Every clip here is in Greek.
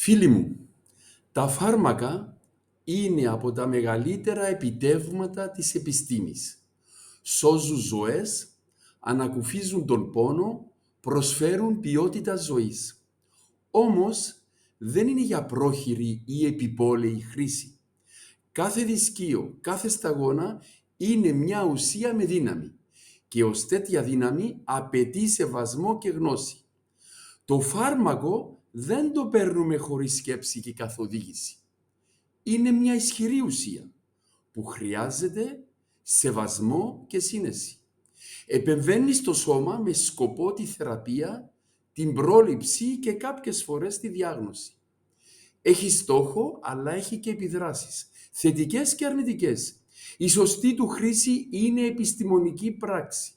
Φίλοι μου, τα φάρμακα είναι από τα μεγαλύτερα επιτεύγματα της επιστήμης. Σώζουν ζωές, ανακουφίζουν τον πόνο, προσφέρουν ποιότητα ζωής. Όμως, δεν είναι για πρόχειρη ή επιπόλαιη χρήση. Κάθε δυσκείο, κάθε σταγόνα είναι μια ουσία με δύναμη και ως τέτοια δύναμη απαιτεί σεβασμό και γνώση. Το φάρμακο δεν το παίρνουμε χωρίς σκέψη και καθοδήγηση. Είναι μια ισχυρή ουσία που χρειάζεται σεβασμό και σύνεση. Επεμβαίνει στο σώμα με σκοπό τη θεραπεία, την πρόληψη και κάποιες φορές τη διάγνωση. Έχει στόχο, αλλά έχει και επιδράσεις, θετικές και αρνητικές. Η σωστή του χρήση είναι επιστημονική πράξη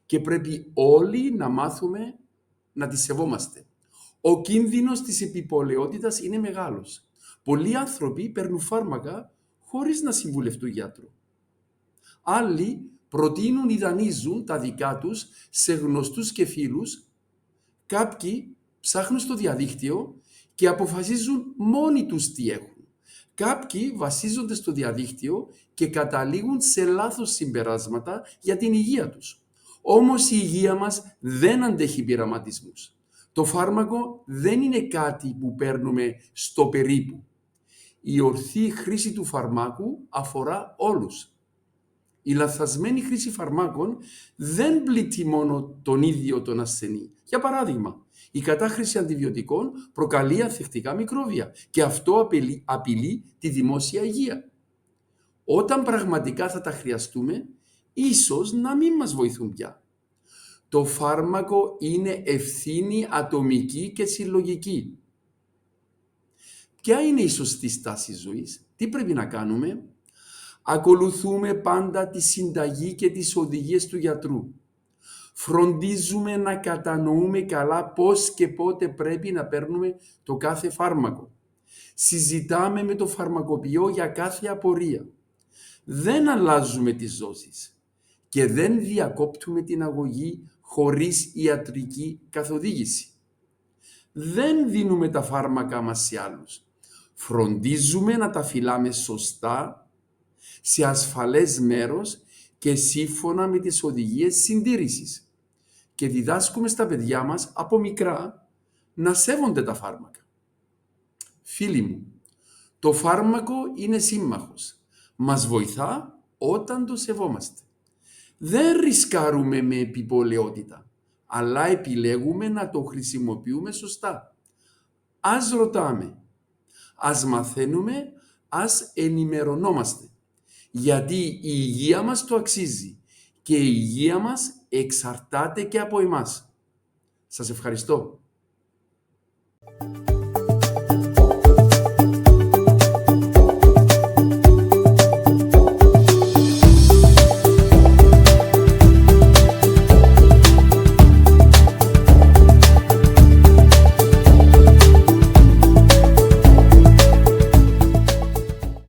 και πρέπει όλοι να μάθουμε να τη σεβόμαστε. Ο κίνδυνος της επιπολαιότητας είναι μεγάλος. Πολλοί άνθρωποι παίρνουν φάρμακα χωρίς να συμβουλευτούν γιατρό. Άλλοι προτείνουν ή δανείζουν τα δικά τους σε γνωστούς και φίλους. Κάποιοι ψάχνουν στο διαδίκτυο και αποφασίζουν μόνοι τους τι έχουν. Κάποιοι βασίζονται στο διαδίκτυο και καταλήγουν σε λάθος συμπεράσματα για την υγεία τους. Όμως η υγεία μας δεν αντέχει πειραματισμούς. Το φάρμακο δεν είναι κάτι που παίρνουμε στο περίπου. Η ορθή χρήση του φαρμάκου αφορά όλους. Η λαθασμένη χρήση φαρμάκων δεν πλήττει μόνο τον ίδιο τον ασθενή. Για παράδειγμα, η κατάχρηση αντιβιωτικών προκαλεί ανθεκτικά μικρόβια και αυτό απειλεί τη δημόσια υγεία. Όταν πραγματικά θα τα χρειαστούμε, ίσως να μην μας βοηθούν πια. Το φάρμακο είναι ευθύνη ατομική και συλλογική. Ποια είναι η σωστή στάση ζωής? Τι πρέπει να κάνουμε? Ακολουθούμε πάντα τη συνταγή και τις οδηγίες του γιατρού. Φροντίζουμε να κατανοούμε καλά πώς και πότε πρέπει να παίρνουμε το κάθε φάρμακο. Συζητάμε με το φαρμακοποιό για κάθε απορία. Δεν αλλάζουμε τις δόσεις και δεν διακόπτουμε την αγωγή χωρίς ιατρική καθοδήγηση. Δεν δίνουμε τα φάρμακα μας σε άλλους. Φροντίζουμε να τα φυλάμε σωστά, σε ασφαλές μέρος και σύμφωνα με τις οδηγίες συντήρησης. Και διδάσκουμε στα παιδιά μας από μικρά να σέβονται τα φάρμακα. Φίλοι μου, το φάρμακο είναι σύμμαχος. Μας βοηθά όταν το σεβόμαστε. Δεν ρισκάρουμε με επιπολαιότητα, αλλά επιλέγουμε να το χρησιμοποιούμε σωστά. Ας ρωτάμε, ας μαθαίνουμε, ας ενημερωνόμαστε. Γιατί η υγεία μας το αξίζει και η υγεία μας εξαρτάται και από εμάς. Σας ευχαριστώ.